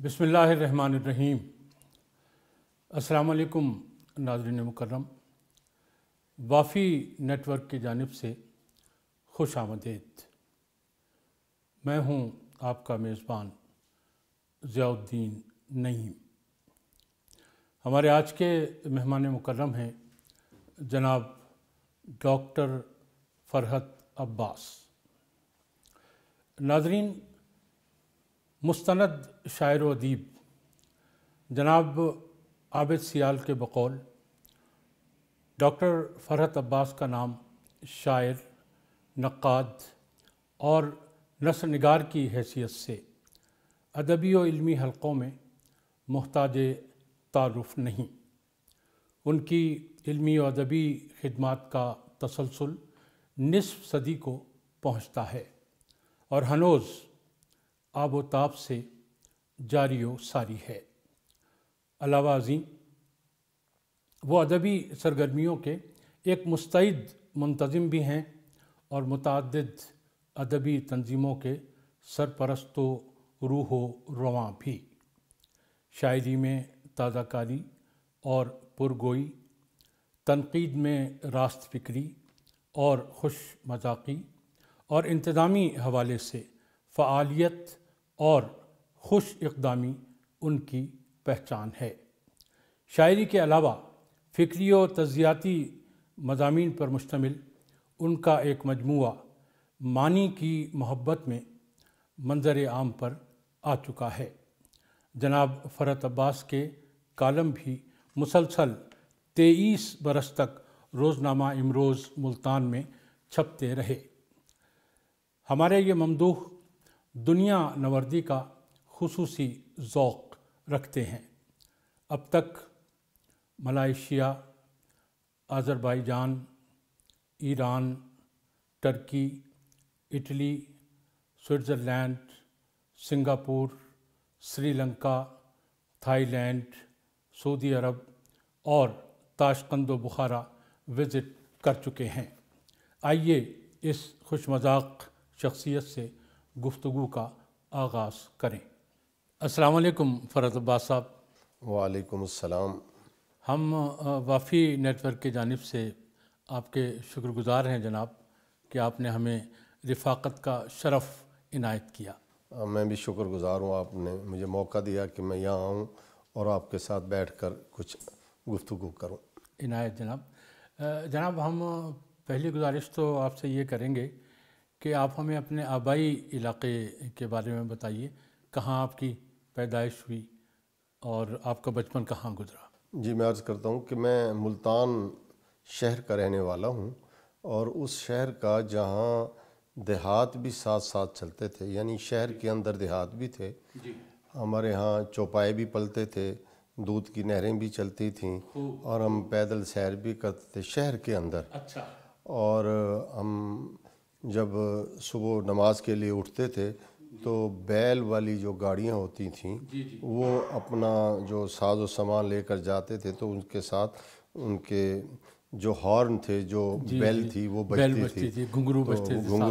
بسم اللہ الرحمن الرحیم۔ السلام علیکم ناظرین مکرم، وافی نیٹ ورک کی جانب سے خوش آمدید۔ میں ہوں آپ کا میزبان ضیاء الدین نعیم۔ ہمارے آج کے مہمان مکرم ہیں جناب ڈاکٹر فرحت عباس۔ ناظرین، مستند شاعر و ادیب جناب عابد سیال کے بقول ڈاکٹر فرحت عباس کا نام شاعر، نقاد اور نثر نگار کی حیثیت سے ادبی و علمی حلقوں میں محتاج تعارف نہیں۔ ان کی علمی و ادبی خدمات کا تسلسل نصف صدی کو پہنچتا ہے اور ہنوز آب و تاب سے جاری و ساری ہے۔ علاوہ ازیں وہ ادبی سرگرمیوں کے ایک مستعد منتظم بھی ہیں اور متعدد ادبی تنظیموں کے سرپرست و روح و رواں بھی۔ شاعری میں تازہ کاری اور پرگوئی، تنقید میں راست فکری اور خوش مذاقی اور انتظامی حوالے سے فعالیت اور خوش اقدامی ان کی پہچان ہے۔ شاعری کے علاوہ فکری و تجزیاتی مضامین پر مشتمل ان کا ایک مجموعہ معنی کی محبت میں منظر عام پر آ چکا ہے۔ جناب فرحت عباس کے کالم بھی مسلسل 23 برس تک روزنامہ امروز ملتان میں چھپتے رہے۔ ہمارے یہ ممدوح دنیا نوردی کا خصوصی ذوق رکھتے ہیں۔ اب تک ملائیشیا، آذربائیجان، ایران، ترکی، Italy, Switzerland, Singapore, Sri Lanka, Thai land, سعودی عرب اور تاشقند و بخارا وزٹ کر چکے ہیں۔ آئیے اس خوش مذاق شخصیت سے گفتگو کا آغاز کریں۔ السلام علیکم فرحت عباس صاحب۔ وعلیکم السلام۔ ہم وافی نیٹ ورک کی جانب سے آپ کے شکر گزار ہیں جناب کہ آپ نے ہمیں رفاقت کا شرف عنایت کیا۔ میں بھی شکر گزار ہوں، آپ نے مجھے موقع دیا کہ میں یہاں آؤں اور آپ کے ساتھ بیٹھ کر کچھ گفتگو کروں۔ عنایت جناب ہم پہلی گزارش تو آپ سے یہ کریں گے کہ آپ ہمیں اپنے آبائی علاقے کے بارے میں بتائیے، کہاں آپ کی پیدائش ہوئی اور آپ کا بچپن کہاں گزرا؟ جی، میں عرض کرتا ہوں کہ میں ملتان شہر کا رہنے والا ہوں، اور اس شہر کا جہاں دیہات بھی ساتھ ساتھ چلتے تھے، یعنی شہر کے اندر دیہات بھی تھے۔ ہمارے ہاں چوپائے بھی پلتے تھے، دودھ کی نہریں بھی چلتی تھیں، اور ہم پیدل سیر بھی کرتے تھے شہر کے اندر۔ اور ہم جب صبح نماز کے لیے اٹھتے تھے تو بیل والی جو گاڑیاں ہوتی تھیں وہ اپنا جو ساز و سامان لے کر جاتے تھے، تو ان کے ساتھ ان کے جو ہارن تھے، جو بیل تھی وہ بجتی تھی، گھنگرو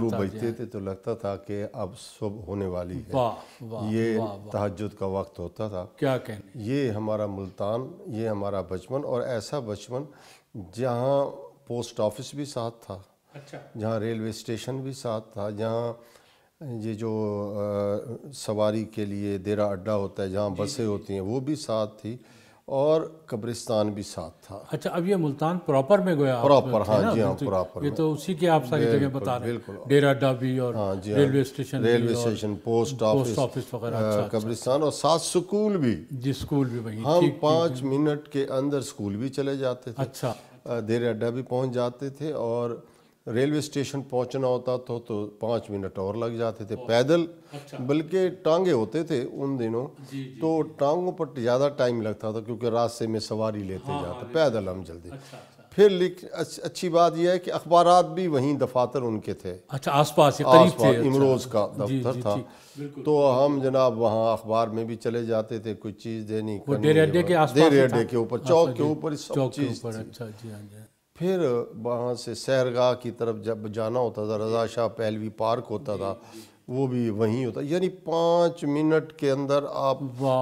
بجتے تھے، تو لگتا تھا کہ اب صبح ہونے والی ہے۔ یہ تہجد کا وقت ہوتا تھا۔ کیا کہنے، یہ ہمارا ملتان، یہ ہمارا بچپن، اور ایسا بچپن جہاں پوسٹ آفس بھی ساتھ تھا، جہاں ریلوے اسٹیشن بھی ساتھ تھا، جہاں یہ جو سواری کے لیے دیرہ اڈا ہوتا ہے، جہاں بسیں ہوتی ہیں وہ بھی ساتھ تھی، اور قبرستان بھی ساتھ تھا۔ اچھا، اب یہ ملتان پراپر میں گویا پراپر، ہاں جی، ہاں پراپر، یہ تو اسی کی آپ ساری جگہ بتا رہے ہیں، ڈیرہ اڈا بھی اور ریلوے اسٹیشن، پوسٹ آفس وغیرہ، قبرستان، اور ساتھ سکول بھی۔ جی، سکول بھی وہیں، ہم 5 منٹ کے اندر سکول بھی چلے جاتے تھے، اچھا، دیرہ اڈا بھی پہنچ جاتے تھے، اور ریلوے اسٹیشن پہنچنا ہوتا تو 5 منٹ اور لگ جاتے تھے پیدل، بلکہ ٹانگے ہوتے تھے ان دنوں، تو ٹانگوں پر زیادہ ٹائم لگتا تھا کیونکہ راستے میں سواری لیتے جاتے، پیدل ہم جلدی۔ پھر اچھی بات یہ ہے کہ اخبارات بھی وہیں دفاتر ان کے تھے، اچھا، آس پاس امروز کا دفتر تھا، تو ہم جناب وہاں اخبار میں بھی چلے جاتے تھے، کوئی چیز دینی کرنی، ڈیرے اڈے کے آس پاس، ڈیرے اڈے کے اوپر، چوک کے اوپر سب چیز تھی۔ اچھا جی، ہاں جی۔ پھر وہاں سے سیرگاہ کی طرف جب جانا ہوتا تھا، رضا شاہ پہلوی پارک ہوتا تھا، وہ بھی وہیں ہوتا، یعنی 5 منٹ کے اندر آپ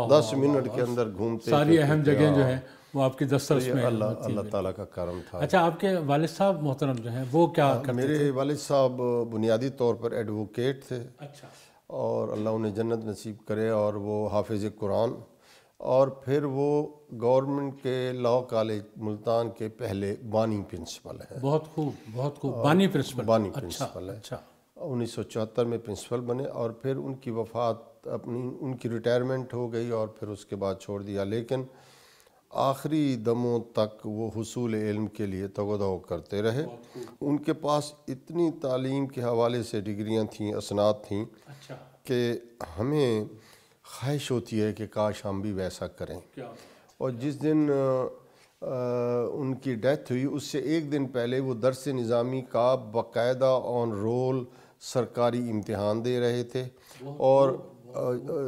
10 منٹ کے اندر گھومتے ساری اہم جگہیں جو ہیں وہ آپ کی دسترس میں اللہ تعالیٰ کا کرم تھا۔ اچھا، آپ کے والد صاحب محترم جو ہیں وہ کیا کرتے تھے؟ میرے والد صاحب بنیادی طور پر ایڈوکیٹ تھے، اچھا، اور اللہ انہیں جنت نصیب کرے، اور وہ حافظ قرآن، اور پھر وہ گورنمنٹ کے لاء کالج ملتان کے پہلے بانی پرنسپل ہیں۔ بہت خوب، بہت خوب، بانی پرنسپل، بانی پرنسپل ہے، اچھا، 1974 میں پرنسپل بنے، اور پھر ان کی وفات ان کی ریٹائرمنٹ ہو گئی، اور پھر اس کے بعد چھوڑ دیا، لیکن آخری دموں تک وہ حصول علم کے لیے تگودو کرتے رہے۔ ان کے پاس اتنی تعلیم کے حوالے سے ڈگریاں تھیں، اسناد تھیں، اچھا، کہ ہمیں خواہش ہوتی ہے کہ کاش ہم بھی ویسا کریں۔ اور جس دن ان کی ڈیتھ ہوئی، اس سے ایک دن پہلے وہ درس نظامی کا باقاعدہ آن رول سرکاری امتحان دے رہے تھے، اور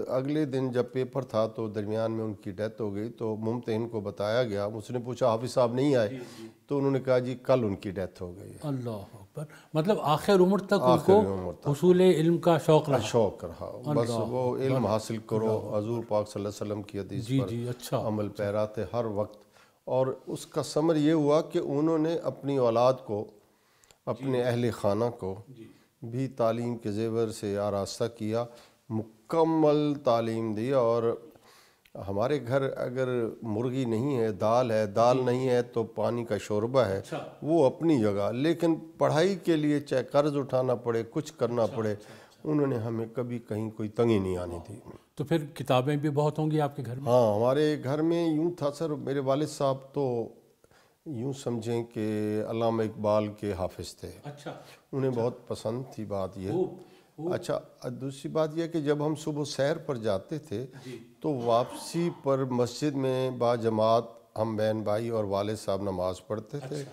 اگلے دن جب پیپر تھا تو درمیان میں ان کی ڈیتھ ہو گئی، تو ممتحن کو بتایا گیا، اس نے پوچھا حافظ صاحب نہیں آئے، تو انہوں نے کہا جی کل ان کی ڈیتھ ہو گئی ہے۔ اللہ اکبر، مطلب آخر عمر تک ان کو حصول علم کا شوق رہا، شوق رہا، بس وہ علم حاصل کرو، حضور پاک صلی اللہ علیہ وسلم کی حدیث پر اچھا، عمل پیرا تھے ہر وقت۔ اور اس کا ثمر یہ ہوا کہ انہوں نے اپنی اولاد کو، اپنے اہل خانہ کو بھی تعلیم کے زیور سے آراستہ کیا، مکمل تعلیم دی۔ اور ہمارے گھر اگر مرغی نہیں ہے، دال نہیں ہے تو پانی کا شوربہ ہے، وہ اپنی جگہ، لیکن پڑھائی کے لیے چاہے قرض اٹھانا پڑے، کچھ کرنا پڑے، انہوں نے ہمیں کبھی کہیں کوئی تنگی نہیں آنی تھی۔ تو پھر کتابیں بھی بہت ہوں گی آپ کے گھر میں؟ ہاں، ہمارے گھر میں یوں تھا سر، میرے والد صاحب تو یوں سمجھیں کہ علامہ اقبال کے حافظ تھے، اچھا، انہیں بہت پسند تھی بات یہ۔ اچھا، دوسری بات یہ کہ جب ہم صبح سیر پر جاتے تھے تو واپسی پر مسجد میں با جماعت ہم بہن بھائی اور والد صاحب نماز پڑھتے تھے۔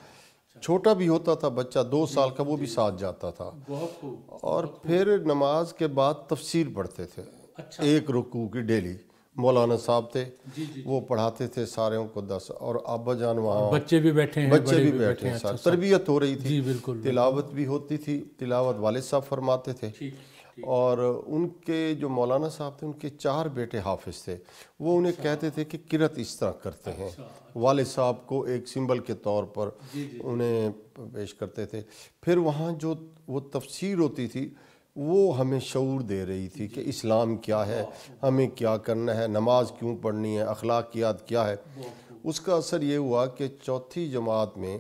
چھوٹا بھی ہوتا تھا بچہ 2 سال کا، وہ بھی ساتھ جاتا تھا، اور پھر نماز کے بعد تفسیر پڑھتے تھے، 1 رکوع کی ڈیلی۔ مولانا صاحب تھے، وہ پڑھاتے تھے سارے کو 10، اور ابا جان وہاں، بچے بھی بیٹھے ہیں، بچے بھی بیٹھے ہیں، تربیت ہو رہی تھی، بالکل، تلاوت بھی ہوتی تھی، تلاوت والد صاحب فرماتے تھے۔ اور ان کے جو مولانا صاحب تھے، ان کے 4 بیٹے حافظ تھے، وہ انہیں کہتے تھے کہ قرأت اس طرح کرتے ہیں، والد صاحب کو ایک سمبل کے طور پر انہیں پیش کرتے تھے۔ پھر وہاں جو وہ تفسیر ہوتی تھی وہ ہمیں شعور دے رہی تھی کہ اسلام کیا ہے، ہمیں کیا کرنا ہے، نماز کیوں پڑھنی ہے، اخلاقیات کیا ہے۔ اس کا اثر یہ ہوا کہ 4تھی جماعت میں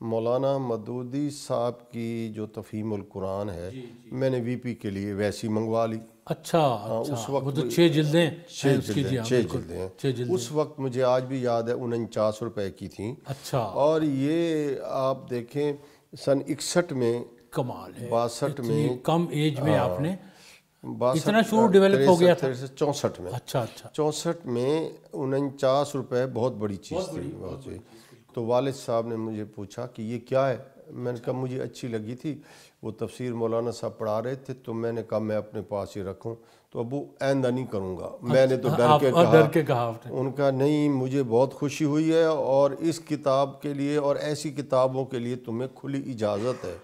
مولانا مدودی صاحب کی جو تفہیم القرآن ہے، میں نے وی پی کے لیے ویسی منگوا لی۔ اچھا، اس وقت وہ تو 6 جلدیں، 6 جلدیں ہیں، اس وقت مجھے آج بھی یاد ہے 49 روپے کی تھیں۔ اچھا، اور یہ آپ دیکھیں سن 61 میں، کمال ہے، 62 میں، کم ایج میں آپ نے اتنا شعور ڈیولپ ہو گیا تھا۔ 64 میں، اچھا اچھا، 64 میں 49 روپے بہت بڑی چیز تھی۔ تو والد صاحب نے مجھے پوچھا کہ یہ کیا ہے، میں نے کہا مجھے اچھی لگی تھی، وہ تفسیر مولانا صاحب پڑھا رہے تھے، تو میں نے کہا میں اپنے پاس ہی رکھوں، تو ابو آئندہ نہیں کروں گا۔ میں نے تو ڈر کے کہا، ان کا نہیں، مجھے بہت خوشی ہوئی ہے، اور اس کتاب کے لیے اور ایسی کتابوں کے لیے تمہیں کھلی اجازت ہے۔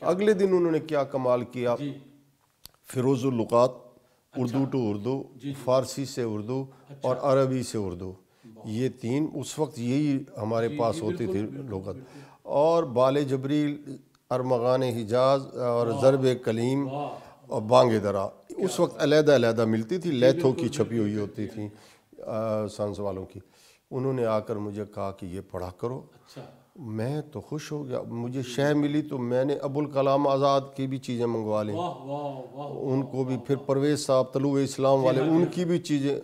اگلے دن انہوں نے کیا کمال کیا، فیروز اللغات، اردو ٹو اردو، فارسی سے اردو اور عربی سے اردو، یہ 3 اس وقت یہی ہمارے پاس ہوتی تھی لغت، اور بال جبریل، ارمغان حجاز اور ضرب کلیم اور بانگ درا اس وقت علیحدہ علیحدہ ملتی تھی، لیتھوں کی چھپی ہوئی ہوتی تھی سائنس والوں کی۔ انہوں نے آ کر مجھے کہا کہ یہ پڑھا کرو، میں تو خوش ہو گیا، مجھے شے ملی تو میں نے ابوالکلام آزاد کی بھی چیزیں منگوا لیں، ان کو بھی، پھر پرویز صاحب طلوع اسلام والے، ان کی بھی چیزیں،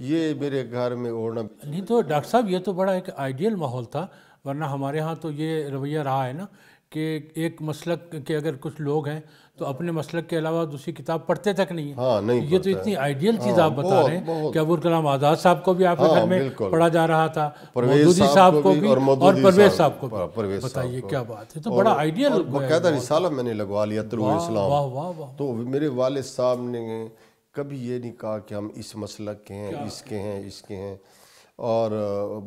یہ میرے گھر میں اوڑھنا۔ نہیں تو ڈاکٹر صاحب یہ تو بڑا ایک آئیڈیل ماحول تھا، ورنہ ہمارے ہاں تو یہ رویہ رہا ہے نا کہ ایک مسلک کے اگر کچھ لوگ ہیں تو اپنے مسلک کے علاوہ دوسری کتاب پڑھتے تک نہیں ہیں۔ یہ تو اتنی آئیڈیل چیز آپ بتا رہے ہیں کہ ابوالکلام آزاد صاحب کو بھی آپ کے گھر میں پڑھا جا رہا تھا، مودودی صاحب کو بھی اور پرویز صاحب کو بھی، بتائیے کیا بات ہے، تو بڑا آئیڈیل، اور باقاعدہ رسالہ میں نے لگوا لیا طلوع اسلام۔ واہ واہ واہ، تو میرے والد صاحب نے کبھی یہ نہیں کہا کہ ہم اس مسلک کے ہیں، اس کے ہیں، اس کے ہیں، اور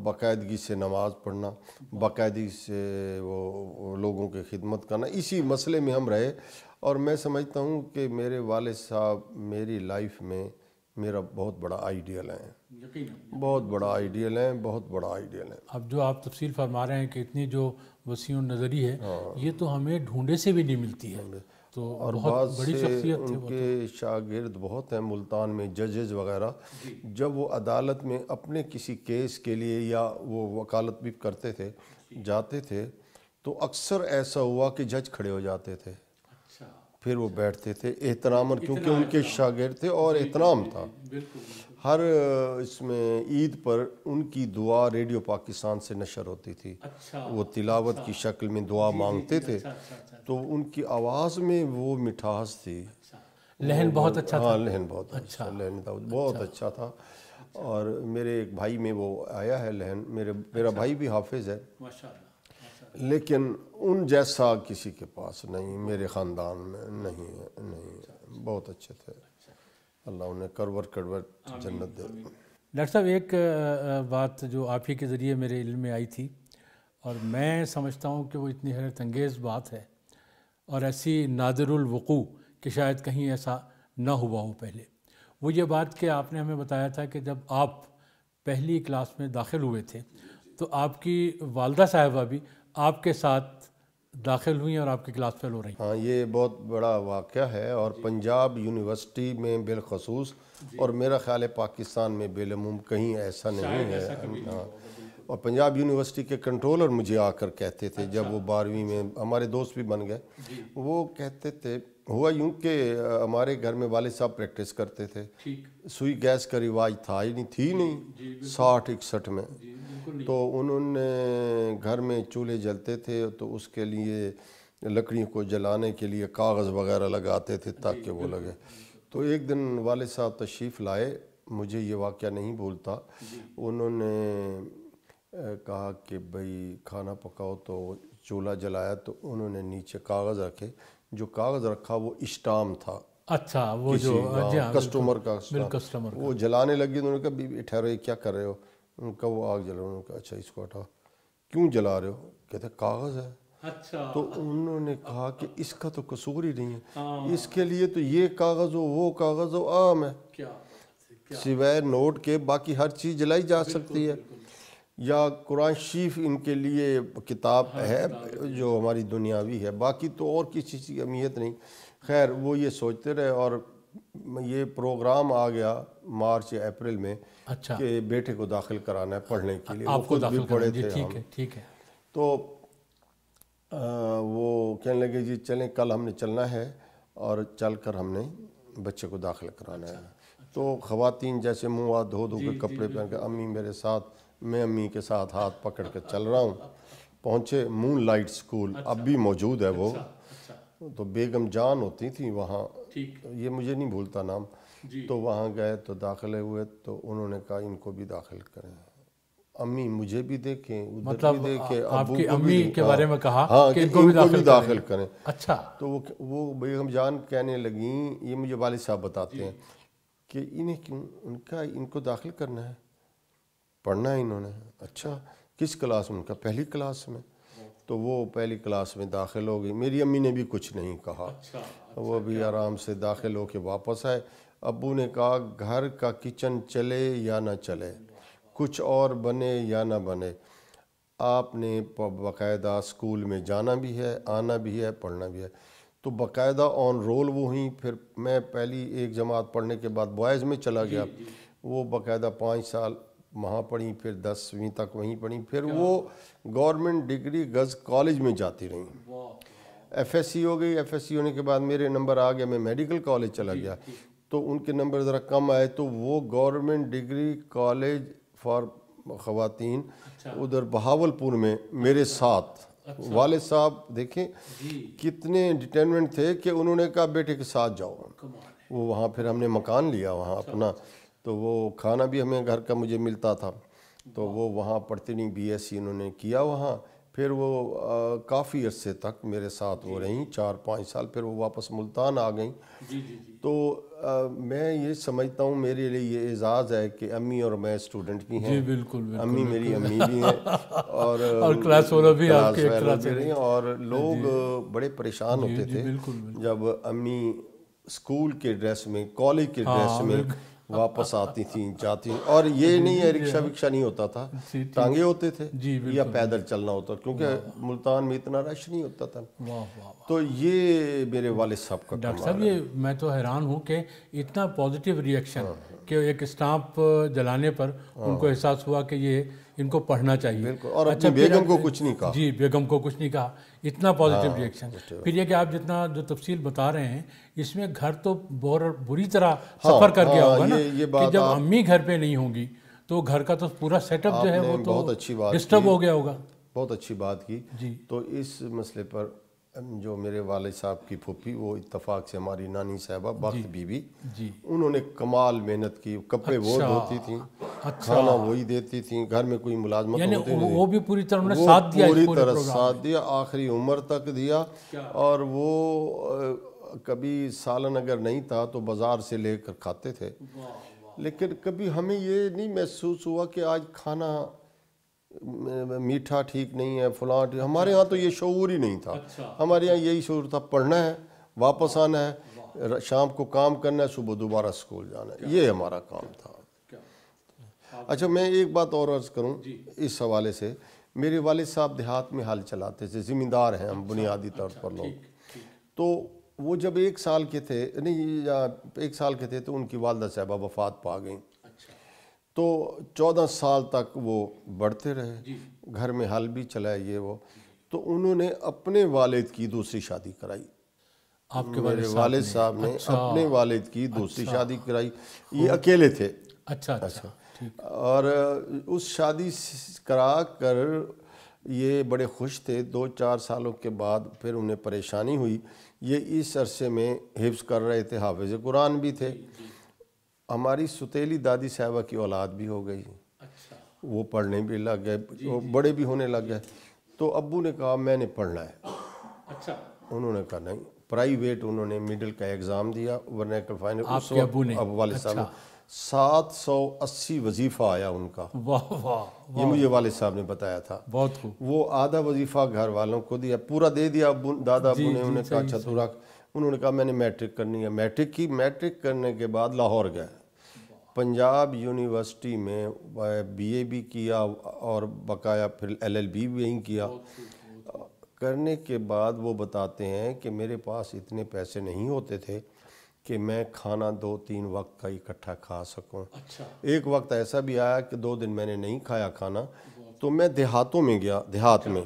باقاعدگی سے نماز پڑھنا، باقاعدگی سے وہ لوگوں کی خدمت کرنا، اسی مسئلے میں ہم رہے۔ اور میں سمجھتا ہوں کہ میرے والد صاحب میری لائف میں میرا بہت بڑا آئیڈیل ہیں، بہت بڑا آئیڈیل ہیں، بہت بڑا آئیڈیل ہیں۔ اب جو آپ تفصیل فرما رہے ہیں کہ اتنی جو وسیع نظری ہے یہ تو ہمیں ڈھونڈے سے بھی نہیں ملتی ہے، تو اور بہت بعض بڑی سے شخصیت تھے ان وہ کے شاگرد بہت ہیں ملتان میں، ججز وغیرہ، جب وہ عدالت میں اپنے کسی کیس کے لیے یا وہ وکالت بھی کرتے تھے جاتے تھے تو اکثر ایسا ہوا کہ جج کھڑے ہو جاتے تھے، اچھا پھر وہ بیٹھتے تھے احترام، کیونکہ ان کے شاگرد تھے اور احترام تھا۔ ہر اس میں عید پر ان کی دعا ریڈیو پاکستان سے نشر ہوتی تھی، وہ تلاوت کی شکل میں دعا مانگتے تھے، تو ان کی آواز میں وہ مٹھاس تھی، لہن بہت اچھا تھا۔ ہاں لہن بہت اچھا، لہن بہت اچھا تھا۔ اور میرے ایک بھائی میں وہ آیا ہے لہن، میرا بھائی بھی حافظ ہے، لیکن ان جیسا کسی کے پاس نہیں، میرے خاندان میں نہیں، بہت اچھے تھے، اللہ انہیں کرور جنت دے۔ ڈاکٹر صاحب ایک بات جو آپ ہی کے ذریعے میرے علم میں آئی تھی اور میں سمجھتا ہوں کہ وہ اتنی حیرت انگیز بات ہے اور ایسی نادر الوقوع کہ شاید کہیں ایسا نہ ہوا ہو پہلے، وہ یہ بات کہ آپ نے ہمیں بتایا تھا کہ جب آپ پہلی کلاس میں داخل ہوئے تھے تو آپ کی والدہ صاحبہ بھی آپ کے ساتھ داخل ہوئیں اور آپ کی کلاس فیل ہو رہی۔ ہاں یہ بہت بڑا واقعہ ہے، اور پنجاب یونیورسٹی میں بالخصوص، اور میرا خیال ہے پاکستان میں بالعموم کہیں ایسا نہیں ہے، ہاں، اور پنجاب یونیورسٹی کے کنٹرولر مجھے آ کر کہتے تھے جب وہ 12ویں میں، ہمارے دوست بھی بن گئے، وہ کہتے تھے، ہوا یوں کہ ہمارے گھر میں والد صاحب پریکٹس کرتے تھے، سوئی گیس کا رواج تھا ہی نہیں، تھی نہیں 60-61 میں، تو انہوں نے گھر میں چولہے جلتے تھے تو اس کے لیے لکڑیوں کو جلانے کے لیے کاغذ وغیرہ لگاتے تھے تاکہ وہ لگے۔ تو ایک دن والد صاحب تشریف لائے، مجھے یہ واقعہ نہیں بھولتا، انہوں نے کہا کہ بھئی کھانا پکاؤ، تو چولہا جلایا تو انہوں نے نیچے کاغذ رکھے، جو کاغذ رکھا وہ اسٹام تھا، اچھا وہ جو کسٹمر کا، کسٹمر وہ جلانے لگے، انہوں نے کہا بی ٹھہرو کیا کر رہے ہو، ان کا وہ آگ جلا، انہوں نے کہا اچھا اس کو ہٹاؤ، کیوں جلا رہے ہو، کہتے کاغذ ہے، تو انہوں نے کہا کہ اس کا تو قصور ہی نہیں ہے، اس کے لیے تو یہ کاغذ ہو وہ کاغذ ہو عام ہے، سوائے نوٹ کے باقی ہر چیز جلائی جا سکتی ہے، یا قرآن شریف ان کے لیے کتاب ہے جو ہماری دنیاوی ہے، باقی تو اور کسی چیز کی اہمیت نہیں۔ خیر وہ یہ سوچتے رہے، اور یہ پروگرام آ گیا مارچ یا اپریل میں کہ بیٹے کو داخل کرانا ہے پڑھنے کے لیے، وہ خود بھی پڑھے تھے ہم، تو وہ کہنے لگے جی چلیں کل ہم نے چلنا ہے، اور چل کر ہم نے بچے کو داخل کرانا ہے، تو خواتین جیسے منہ ہاتھ دھو کے کپڑے پہن کے، امی میرے ساتھ، میں امی کے ساتھ ہاتھ پکڑ کے چل رہا ہوں، پہنچے مون لائٹ سکول، اب بھی موجود ہے وہ، تو بیگم جان ہوتی تھیں وہاں، یہ مجھے نہیں بھولتا نام، تو وہاں گئے تو داخلے ہوئے، تو انہوں نے کہا ان کو بھی داخل کریں، امی مجھے بھی دیکھیں، ادھر بھی دیکھیں، ابو کو بھی کے بارے میں کہا ہاں کہ ان کو بھی داخل کریں۔ اچھا، تو وہ بیگم جان کہنے لگیں، یہ مجھے والد صاحب بتاتے ہیں کہ انہیں کیوں، ان کا ان کو داخل کرنا ہے، پڑھنا ہے انہوں نے، اچھا کس کلاس میں، ان کا پہلی کلاس میں، تو وہ پہلی کلاس میں داخل ہو گئی، میری امی نے بھی کچھ نہیں کہا، وہ بھی آرام سے داخل ہو کے واپس آئے، ابو نے کہا گھر کا کچن چلے یا نہ چلے، کچھ اور بنے یا نہ بنے، آپ نے باقاعدہ اسکول میں جانا بھی ہے، آنا بھی ہے، پڑھنا بھی ہے، تو باقاعدہ آن رول وہ ہوئیں، پھر میں پہلی ایک جماعت پڑھنے کے بعد بوائز میں چلا گیا، وہ باقاعدہ 5 سال وہاں پڑھیں، پھر 10ویں تک وہیں پڑھیں، پھر وہ گورنمنٹ ڈگری گرلز کالج میں جاتی رہیں، ایف ایس سی ہو گئی، ایف ایس سی ہونے کے بعد میرے نمبر آ گیا، میں میڈیکل کالج چلا گیا، تو ان کے نمبر ذرا کم آئے، تو وہ گورنمنٹ ڈگری کالج فار خواتین ادھر بہاولپور میں میرے ساتھ، والد صاحب دیکھیں کتنے ڈٹرمنٹ تھے کہ انہوں نے کہا بیٹے کے ساتھ جاؤ، وہ وہاں پھر ہم نے مکان لیا وہاں اپنا، تو وہ کھانا بھی ہمیں گھر کا مجھے ملتا تھا، تو وہ وہاں پڑھتے نہیں، بی ایس سی انہوں نے کیا وہاں، پھر وہ کافی عرصے تک میرے ساتھ وہ رہیں، 4-5 سال، پھر وہ واپس ملتان آ گئیں۔ تو میں یہ سمجھتا ہوں میرے لیے یہ اعزاز ہے کہ امی اور میں اسٹوڈنٹ بھی ہیں، جی بالکل امی میری امی بھی ہیں اور کلاس فیلو بھی آپ کے کلاس بھی رہی ہیں، اور لوگ بڑے پریشان ہوتے تھے جب امی اسکول کے ڈریس میں، کالج کے ڈریس میں واپس آتی تھیں جاتی، اور یہ نہیں ہے رکشہ وکشہ نہیں ہوتا تھا، ٹانگے ہوتے تھے یا پیدل چلنا ہوتا، کیونکہ ملتان میں اتنا رش نہیں ہوتا تھا۔ تو یہ میرے والد صاحب کا ڈاکٹر صاحب، یہ میں تو حیران ہوں کہ اتنا پازیٹیو ریئیکشن کہ ایک اسٹامپ جلانے پر ان کو احساس ہوا کہ یہ ان کو پڑھنا چاہیے، اور اپنی بیگم کو کچھ نہیں کہا۔ جی، بیگم کو کچھ نہیں کہا، اتنا پازیٹیو ریئیکشن۔ پھر یہ کہ آپ جتنا جو تفصیل بتا رہے ہیں، اس میں گھر تو بری طرح سفر کر گیا ہوگا نا، کہ جب امی گھر پہ نہیں ہوں گی تو گھر کا تو پورا سیٹ اپ جو ہے وہ تو ڈسٹرب ہو گیا ہوگا۔ بہت اچھی بات کی۔ تو اس مسئلے پر جو میرے والد صاحب کی پھوپھی، وہ اتفاق سے ہماری نانی صاحبہ بخت بی بی، انہوں نے کمال محنت کی، کپڑے وہ دھوتی تھیں، کھانا وہی دیتی تھیں، گھر میں کوئی ملازمت ہوتی نہیں، وہ بھی پوری طرح انہوں نے ساتھ دیا، پوری طرح ساتھ دیا، آخری عمر تک دیا۔ اور وہ کبھی سالن اگر نہیں تھا تو بازار سے لے کر کھاتے تھے، لیکن کبھی ہمیں یہ نہیں محسوس ہوا کہ آج کھانا میٹھا ٹھیک نہیں ہے، فلاں ٹھیک۔ ہمارے ہاں تو یہ شعور ہی نہیں تھا، ہمارے ہاں یہی شعور تھا، پڑھنا ہے، واپس آنا ہے، شام کو کام کرنا ہے، صبح دوبارہ اسکول جانا ہے، یہ ہمارا کام تھا۔ اچھا، میں ایک بات اور عرض کروں اس حوالے سے، میرے والد صاحب دیہات میں حل چلاتے تھے، زمیندار ہیں ہم بنیادی طور پر لوگ۔ تو وہ جب 1 سال کے تھے، نہیں 1 سال کے تھے، تو ان کی والدہ صاحبہ وفات پا گئیں۔ تو 14 سال تک وہ بڑھتے رہے، گھر میں حل بھی چلائے یہ وہ۔ تو انہوں نے اپنے والد کی دوسری شادی کرائی، میرے والد صاحب نے اپنے والد کی دوسری شادی کرائی، یہ اکیلے تھے۔ اچھا، اور اس شادی کرا کر یہ بڑے خوش تھے۔ 2-4 سالوں کے بعد پھر انہیں پریشانی ہوئی، یہ اس عرصے میں حفظ کر رہے تھے، حافظ قرآن بھی تھے۔ ہماری ستیلی دادی صاحبہ کی اولاد بھی ہو گئی، وہ پڑھنے بھی لگ گئے، وہ بڑے بھی ہونے لگ گئے۔ تو ابو نے کہا میں نے پڑھنا ہے، انہوں نے کہا نہیں، پرائیویٹ انہوں نے مڈل کا ایگزام دیا، ورنیکل فائنل، اس وقت اب والد صاحب 780 وظیفہ آیا ان کا، یہ مجھے والد صاحب نے بتایا تھا۔ بہت خوب۔ وہ آدھا وظیفہ گھر والوں کو دیا، پورا دے دیا دادا ابو نے، انہوں نے کہا اچھا تو رکھ۔ انہوں نے کہا میں نے میٹرک کرنی ہے، میٹرک کی، میٹرک کرنے کے بعد لاہور گئے، پنجاب یونیورسٹی میں بی اے بھی کیا، اور بقایا پھر LLB بھی یہیں کیا۔ کرنے کے بعد وہ بتاتے ہیں کہ میرے پاس اتنے پیسے نہیں ہوتے تھے کہ میں کھانا 2-3 وقت کا اکٹھا کھا سکوں۔ ایک وقت ایسا بھی آیا کہ 2 دن میں نے نہیں کھایا کھانا، تو میں دیہاتوں میں گیا، دیہات میں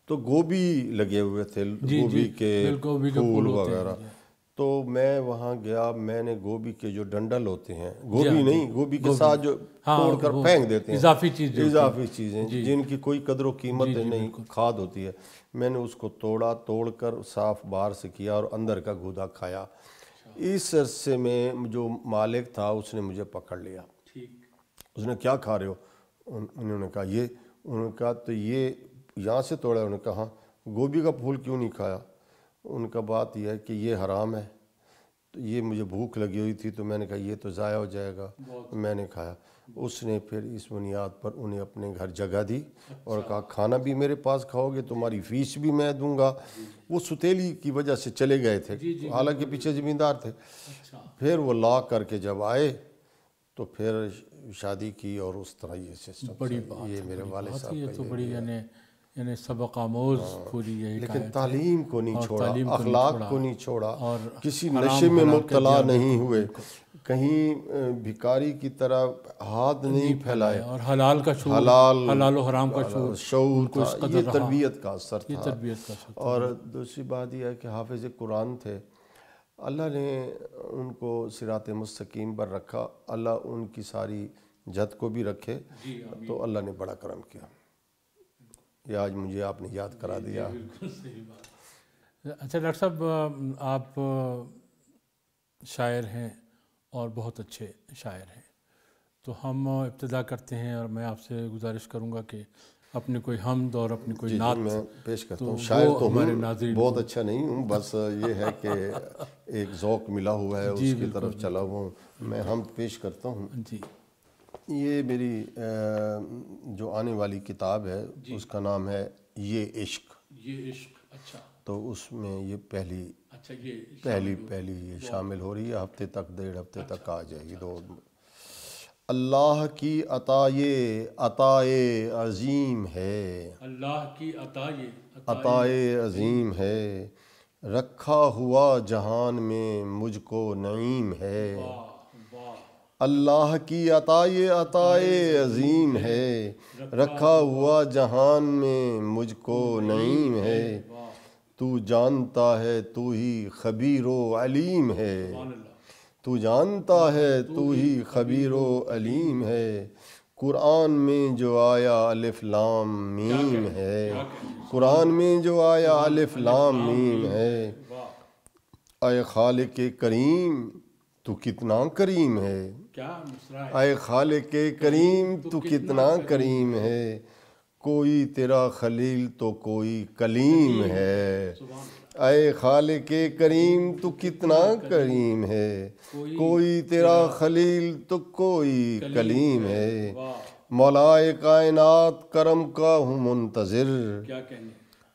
تو گوبھی لگے ہوئے تھے، گوبھی کے پھول وغیرہ، تو میں وہاں گیا، میں نے گوبھی کے جو ڈنڈل ہوتے ہیں، گوبھی نہیں، گوبھی کے ساتھ جو توڑ کر پھینک دیتے ہیں، اضافی چیزیں جن کی کوئی قدر و قیمت نہیں، کھاد ہوتی ہے، میں نے اس کو توڑ کر صاف باہر سے کیا اور اندر کا گودا کھایا۔ اس عرصے میں جو مالک تھا اس نے مجھے پکڑ لیا، اس نے کیا کھا رہے ہو؟ انہوں نے کہا یہ، انہوں نے کہا تو یہ یہاں سے توڑا؟ انہوں نے کہا ہاں۔ گوبھی کا پھول کیوں نہیں کھایا؟ ان کا بات یہ ہے کہ یہ حرام ہے، تو یہ مجھے بھوک لگی ہوئی تھی تو میں نے کہا یہ تو ضائع ہو جائے گا، میں نے کھایا۔ اس نے پھر اس بنیاد پر انہیں اپنے گھر جگہ دی اور کہا کھانا بھی میرے پاس کھاؤ گے، تمہاری فیس بھی میں دوں گا۔ وہ ستیلی کی وجہ سے چلے گئے تھے، حالانکہ پیچھے زمیندار تھے۔ پھر وہ لا کر کے جب آئے تو پھر شادی کی، اور اس طرح یہ سسٹم، یہ میرے والد صاحب یہ تو بڑی یعنی سبق آموز پوری یہ، لیکن تعلیم کو نہیں چھوڑا، اخلاق کو نہیں چھوڑا، کسی نشے میں مبتلا نہیں ہوئے، کہیں بھکاری کی طرح ہاتھ نہیں پھیلائے، اور حلال کا شعور، حلال و حرام کا شعور تھا، یہ تربیت کا اثر تھا۔ اور دوسری بات یہ ہے کہ حافظ قرآن تھے، اللہ نے ان کو صراط مستقیم پر رکھا، اللہ ان کی ساری جد کو بھی رکھے، تو اللہ نے بڑا کرم کیا۔ یہ آج مجھے آپ نے یاد کرا دیا۔ اچھا ڈاکٹر صاحب، آپ شاعر ہیں اور بہت اچھے شاعر ہیں، تو ہم ابتدا کرتے ہیں، اور میں آپ سے گزارش کروں گا کہ اپنے کوئی حمد اور اپنی کوئی جی نعت میں پیش کرتا ہوں. تو شاعر وہ تو ہمارے ہوں، ناظرین بہت اچھا نہیں ہوں، بس یہ ہے کہ ایک ذوق ملا ہوا ہے جی اس کی بالکل طرف چلا ہوا ہوں. میں حمد پیش کرتا ہوں. جی یہ میری جو آنے والی کتاب ہے اس کا نام ہے یہ عشق. یہ عشق. اچھا تو اس میں یہ اچھا یہ پہلی یہ شامل ہو رہی ہے. ہفتے تک، 1.5 ہفتے تک آ جائے گی. اللہ کی عطائے عظیم ہے، اللہ کی عطائے عظیم ہے، رکھا ہوا جہان میں مجھ کو نعیم ہے. اللہ کی عطائے عظیم ہے، رکھا ہوا جہان میں مجھ کو نعیم ہے. تو جانتا ہے تو ہی خبیر و علیم ہے، تو جانتا ہے تو ہی خبیر و علیم ہے. قرآن میں جو آیا الف لام میم ہے، قرآن میں جو آیا الف لام میم ہے. اے خالق کریم تو کتنا کریم ہے، اے خالق کریم تو کتنا کریم ہے. کوئی تیرا خلیل تو کوئی کلیم ہے، اے خالق کریم تو کتنا کریم ہے. کوئی تیرا خلیل تو کوئی کلیم ہے. مولائے کائنات کرم کا ہوں منتظر،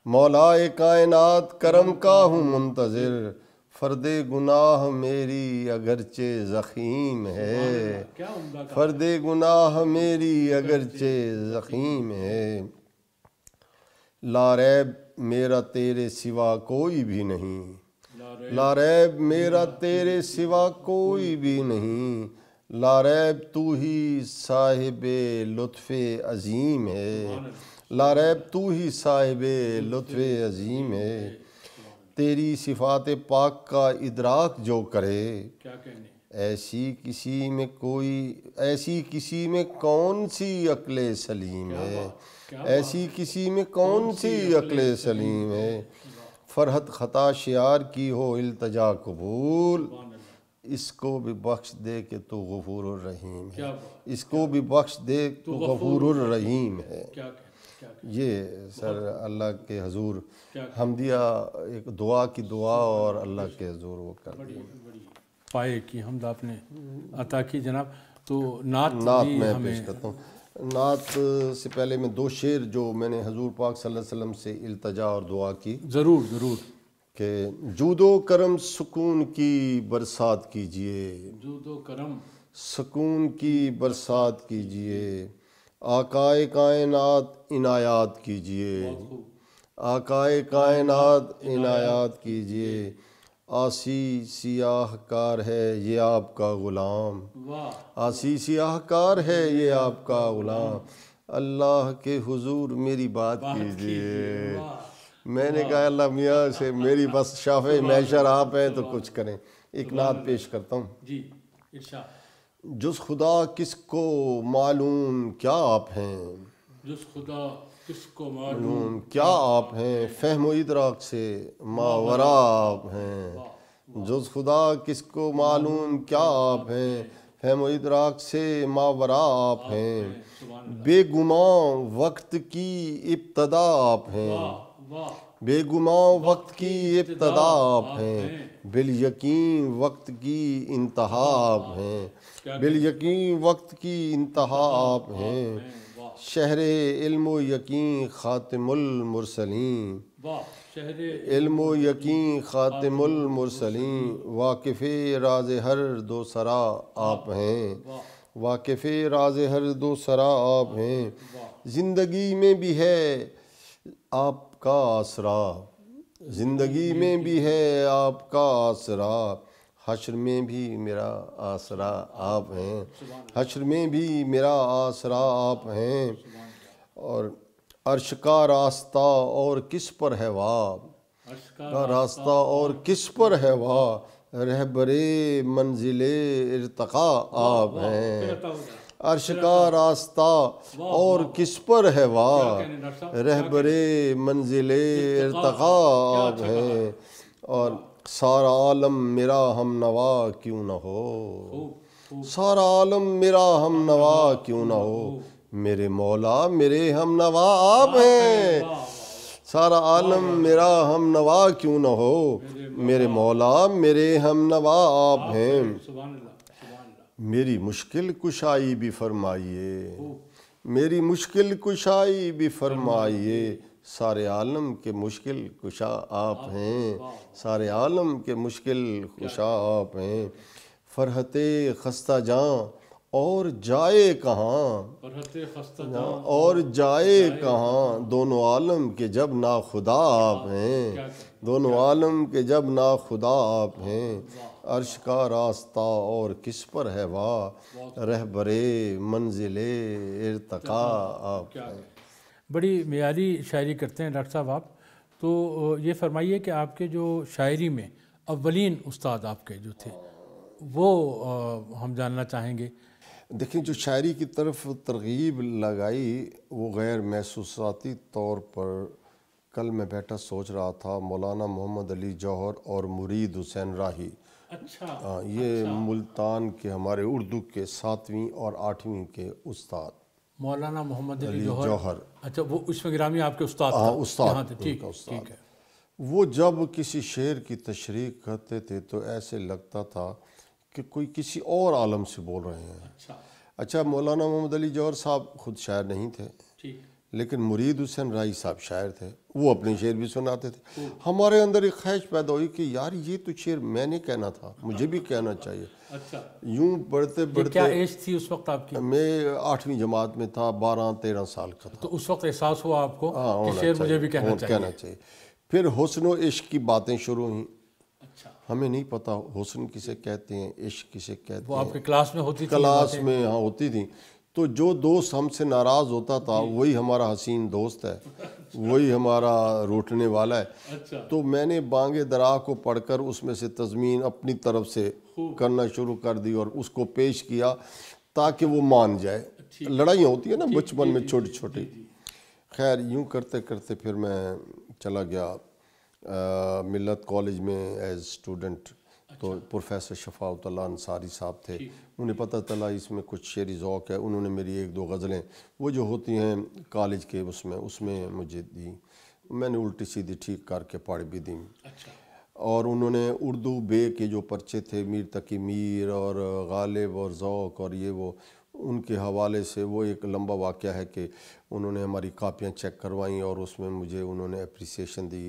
مولائے کائنات کرم کا ہوں منتظر. فرد گناہ میری اگرچہ زخیم ہے، فرد گناہ میری اگرچہ زخیم ہے. لا ریب میرا تیرے سوا کوئی بھی نہیں، لا ریب میرا تیرے سوا کوئی بھی نہیں. لا ریب تو ہی صاحب لطف عظیم ہے، لا ریب تو ہی صاحب لطف عظیم ہے. تیری صفات پاک کا ادراک جو کرے، ایسی کسی میں کون سی عقل سلیم ہے، ایسی کسی میں کون سی عقل سلیم ہے. فرحت خطا شیار کی ہو التجا قبول، اس کو بھی بخش دے کہ تو غفور الرحیم ہے، اس کو بھی بخش دے تو غفور الرحیم ہے. یہ سر اللہ کے حضور حمدیہ، ایک دعا کی دعا اور اللہ کے حضور وہ کر دیا. پائے کی حمد آپ نے عطا کی جناب. تو نعت میں پیش کرتا ہوں. نعت سے پہلے میں 2 شعر جو میں نے حضور پاک صلی اللہ علیہ وسلم سے التجا اور دعا کی، ضرور کہ جود و کرم سکون کی برسات کیجئے، جود و کرم سکون کی برسات کیجئے. آقائے کائنات عنایات کیجئے، آقائے کائنات عنایات کیجئے. آسی سیاہ کار ہے یہ آپ کا غلام، آسی سیاہ کار ہے یہ آپ کا غلام. اللہ کے حضور میری بات کیجئے. میں نے کہا اللہ میاں سے میری بس شافع محشر آپ ہیں تو کچھ کریں. ایک نعت پیش کرتا ہوں. جی ارشاد. جز خدا کس کو معلوم کیا آپ ہیں، جز خدا کس کو معلوم کیا آپ ہیں، فہم و ادراک سے ماورا آپ ہیں. جز خدا کس کو معلوم کیا آپ ہیں، فہم و ادراک سے ماورا آپ ہیں. بے گماں وقت کی ابتدا آپ ہیں، بے گماں وقت کی ابتدا آپ ہیں. بالیقین وقت کی انتہا آپ ہیں، بالیقین وقت کی انتہا آپ ہیں. شہر علم و یقین خاتم المرسلین، علم و یقین خاتم المرسلین. واقف راز ہر دو سرا آپ ہیں، واقف راز ہر دو سرا آپ ہیں. زندگی میں بھی ہے آپ کا آسرا، زندگی میں بھی ہے آپ کا آسرا. حشر میں بھی میرا آسرا آپ ہیں، حشر میں بھی میرا آسرا آپ ہیں. اور عرش کا راستہ اور کس پر ہے واہ، کا راستہ اور کس پر ہے واہ. رہبر منزل ارتقا آپ ہیں، عرش کا راستہ اور کس پر ہے واہ. رہبر منزل ارتقا آپ ہیں. اور سارا عالم میرا ہم نوا کیوں نہ ہو، سارا عالم میرا ہم نوا کیوں نہ ہو. میرے مولا میرے ہم نوا آپ ہیں، سارا عالم میرا ہم نوا کیوں نہ ہو، میرے مولا میرے ہم نوا آپ ہیں، میری مشکل کشائی بھی فرمائیے، میری مشکل کشائی بھی فرمائیے، سارے عالم کے مشکل کشا آپ ہیں، سارے عالم کے مشکل کشا آپ ہیں، فرحت خستہ جاں اور جائے کہاں، اور جائے کہاں، دونوں عالم کے جب نا خدا آپ ہیں، دونوں عالم کے جب نا خدا آپ ہیں، عرش کا راستہ اور کس پر ہے واہ، رہبرے منزل ارتقا آپ ہیں۔ بڑی معیاری شاعری کرتے ہیں ڈاکٹر صاحب آپ، تو یہ فرمائیے کہ آپ کے جو شاعری میں اولین استاد آپ کے جو تھے وہ ہم جاننا چاہیں گے۔ دیکھیں جو شاعری کی طرف ترغیب لگائی وہ غیر محسوساتی طور پر، کل میں بیٹھا سوچ رہا تھا، مولانا محمد علی جوہر اور مرید حسین راہی، اچھا یہ ملتان کے ہمارے اردو کے 7ویں اور 8ویں کے استاد مولانا محمد علی علی جوہر، جوہر، اچھا وہ اس میں گرامی آپ کے استاد ہاں تھے؟ استاد، یہاں تھے، ان ٹھیک کا ہے استاد۔ ٹھیک ہے۔ وہ جب کسی شعر کی تشریح کرتے تھے تو ایسے لگتا تھا کہ کوئی کسی اور عالم سے بول رہے ہیں۔ اچھا مولانا محمد علی جوہر صاحب خود شاعر نہیں تھے، ٹھیک، لیکن مرید حسین راہی صاحب شاعر تھے، وہ اپنے شعر بھی سناتے تھے۔ ہمارے اندر ایک خواہش پیدا ہوئی کہ یار یہ تو شعر میں نے کہنا تھا، مجھے بھی کہنا چاہیے۔ اچھا یوں پڑھتے یہ پڑھتے، کیا ایج تھی اس وقت آپ کی؟ میں 8ویں جماعت میں تھا، 12-13 سال کا تھا۔ تو اس وقت احساس ہوا آپ کو کہ ہونا شعر چاہیے، مجھے بھی کہنا چاہیے؟ پھر حسن و عشق کی باتیں شروع ہوئیں۔ اچھا ہمیں نہیں پتا حسن کسے کہتے ہیں، عشق کسے کہتے وہ ہیں، آپ کے کلاس میں ہوتی تھی؟ کلاس میں ہاں ہوتی تھیں۔ تو جو دوست ہم سے ناراض ہوتا تھا وہی ہمارا حسین دوست ہے، وہی ہمارا روٹنے والا ہے۔ تو میں نے بانگ درا کو پڑھ کر اس میں سے تضمین اپنی طرف سے کرنا شروع کر دی اور اس کو پیش کیا تاکہ وہ مان جائے۔ لڑائیاں ہوتی ہیں نا بچپن میں چھوٹی چھوٹی۔ خیر یوں کرتے کرتے پھر میں چلا گیا ملت کالج میں ایز اسٹوڈنٹ، تو پروفیسر شفاعت اللہ انصاری صاحب تھے، انہیں پتہ چلا اس میں کچھ شعری ذوق ہے، انہوں نے میری 1-2 غزلیں وہ جو ہوتی ہیں کالج کے اس میں مجھے دی، میں نے الٹی سیدھی ٹھیک کر کے پڑھ بھی دیں۔ اور انہوں نے اردو بے کے جو پرچے تھے، میر تقی میر اور غالب اور ذوق اور یہ وہ، ان کے حوالے سے وہ ایک لمبا واقعہ ہے کہ انہوں نے ہماری کاپیاں چیک کروائیں اور اس میں مجھے انہوں نے اپریسیشن دی۔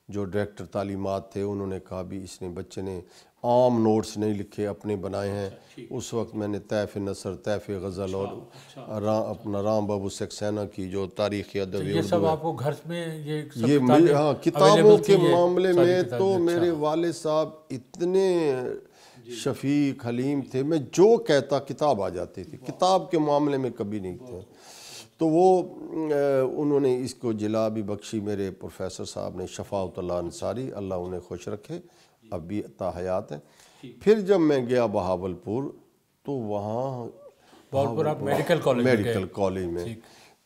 جو ڈائریکٹر تعلیمات تھے انہوں نے کہا بھی اس نے بچے نے عام نوٹس نہیں لکھے، اپنے بنائے ہیں۔ اس وقت میں نے طیف نثر، طیف غزل اور اپنا رام بابو سکسینہ کی جو تاریخ ادب یہ اردو سب ہے، آپ کو گھر میں یہ ہاں کتابوں کے معاملے میں تو میرے والد صاحب اتنے شفیق حلیم تھے، میں جو کہتا کتاب آ جاتی تھی، کتاب کے معاملے میں کبھی نہیں تھے۔ تو وہ انہوں نے اس کو جلا بھی بخشی، میرے پروفیسر صاحب نے، شفاعت اللہ انصاری، اللہ انہیں خوش رکھے، اب بھی حیات ہیں۔ پھر جب میں گیا بہاولپور تو وہاں بہاولپور آپ میڈیکل کالج میں،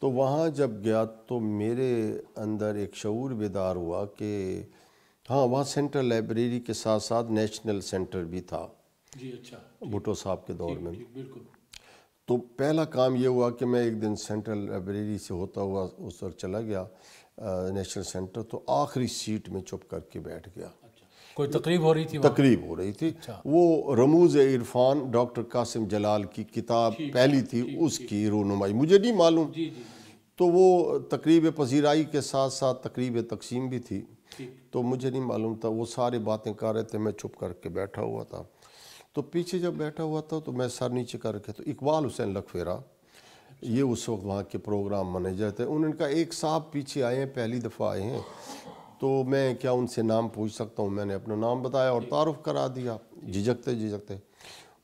تو وہاں جب گیا تو میرے اندر ایک شعور بیدار ہوا کہ ہاں وہاں سینٹرل لائبریری کے ساتھ ساتھ نیشنل سینٹر بھی تھا بھٹو صاحب کے دور میں۔ تو پہلا کام یہ ہوا کہ میں ایک دن سینٹرل لائبریری سے ہوتا ہوا اس وقت چلا گیا نیشنل سینٹر، تو آخری سیٹ میں چپ کر کے بیٹھ گیا۔ کوئی تقریب ہو رہی تھی؟ تقریب ہو رہی تھی، وہ رموز عرفان ڈاکٹر قاسم جلال کی کتاب پہلی تھی، اس کی رونمائی، مجھے نہیں معلوم۔ تو وہ تقریب پذیرائی کے ساتھ ساتھ تقریب تقسیم بھی تھی، تو مجھے نہیں معلوم تھا، وہ سارے باتیں کر رہے تھے، میں چپ کر کے بیٹھا ہوا تھا۔ تو پیچھے جب بیٹھا ہوا تھا تو میں سر نیچے کر کے، تو اقبال حسین لکھفیرا یہ اس وقت وہاں کے پروگرام منیجر تھے، انہوں نے کہا ایک صاحب پیچھے آئے ہیں، پہلی دفعہ آئے ہیں، تو میں کیا ان سے نام پوچھ سکتا ہوں؟ میں نے اپنا نام بتایا اور تعارف کرا دیا، جھجکتے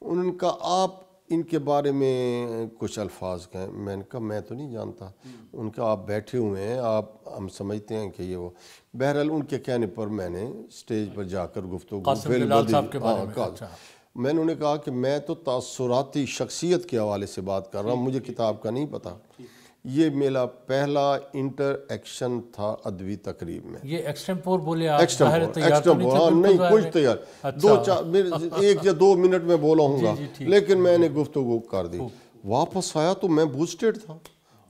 انہوں نے کہا آپ ان کے بارے میں کچھ الفاظ کہیں۔ میں نے کہا میں تو نہیں جانتا۔ ان کا آپ بیٹھے ہوئے ہیں، آپ ہم سمجھتے ہیں کہ یہ وہ، بہرحال ان کے کہنے پر میں نے سٹیج پر جا کر گفتگو میں نے انہیں کہا کہ میں تو تاثراتی شخصیت کے حوالے سے بات کر رہا ہوں، مجھے کتاب کا نہیں پتا۔ یہ میرا پہلا انٹر ایکشن تھا ادبی تقریب میں۔ یہ ایکسٹمپور بولے آپ؟ ایکسٹمپور ہاں نہیں کچھ تیار، 1 یا 2 منٹ میں بولا ہوں گا، لیکن میں نے گفتگو کر دی۔ واپس آیا تو میں بوسٹڈ تھا،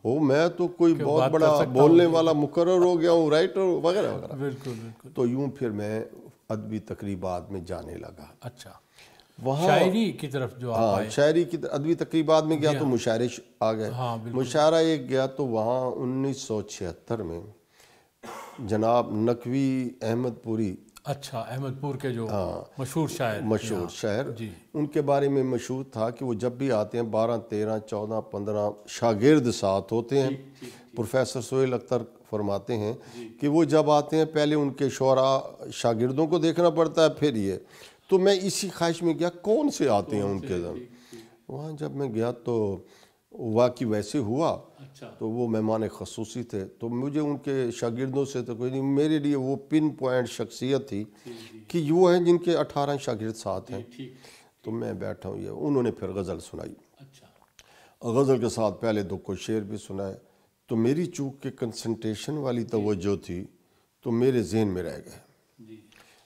وہ میں تو کوئی بہت بڑا بولنے والا مقرر ہو گیا ہوں، رائٹر وغیرہ وغیرہ. بالکل بالکل. تو یوں پھر میں ادبی تقریبات میں جانے لگا. اچھا، وہاں شاعری کی طرف جو آپ آئے. شاعری کی ادبی تقریبات میں گیا تو مشاعرے آ گئے. مشاعرہ ایک گیا تو وہاں 1976 میں جناب نقوی احمد پوری. اچھا، احمد پور کے جو مشہور شاعر ان کے بارے میں مشہور تھا کہ وہ جب بھی آتے ہیں 12 13 14 15 شاگرد ساتھ ہوتے ہیں. پروفیسر سہیل اختر فرماتے ہیں کہ وہ جب آتے ہیں پہلے ان کے شعراء شاگردوں کو دیکھنا پڑتا ہے پھر یہ. تو میں اسی خواہش میں گیا کون سے آتے ہیں ان کے ذہن. وہاں جب میں گیا تو واقعی ویسے ہوا. تو وہ مہمان خصوصی تھے تو مجھے ان کے شاگردوں سے تو کوئی نہیں، میرے لیے وہ پن پوائنٹ شخصیت تھی کہ وہ ہیں جن کے 18 شاگرد ساتھ ہیں. تو میں بیٹھا ہوں، یہ انہوں نے پھر غزل سنائی. غزل کے ساتھ پہلے 2 کو شعر بھی سنائے. تو میری چونکہ کنسنٹریشن والی توجہ تھی تو میرے ذہن میں رہ گئے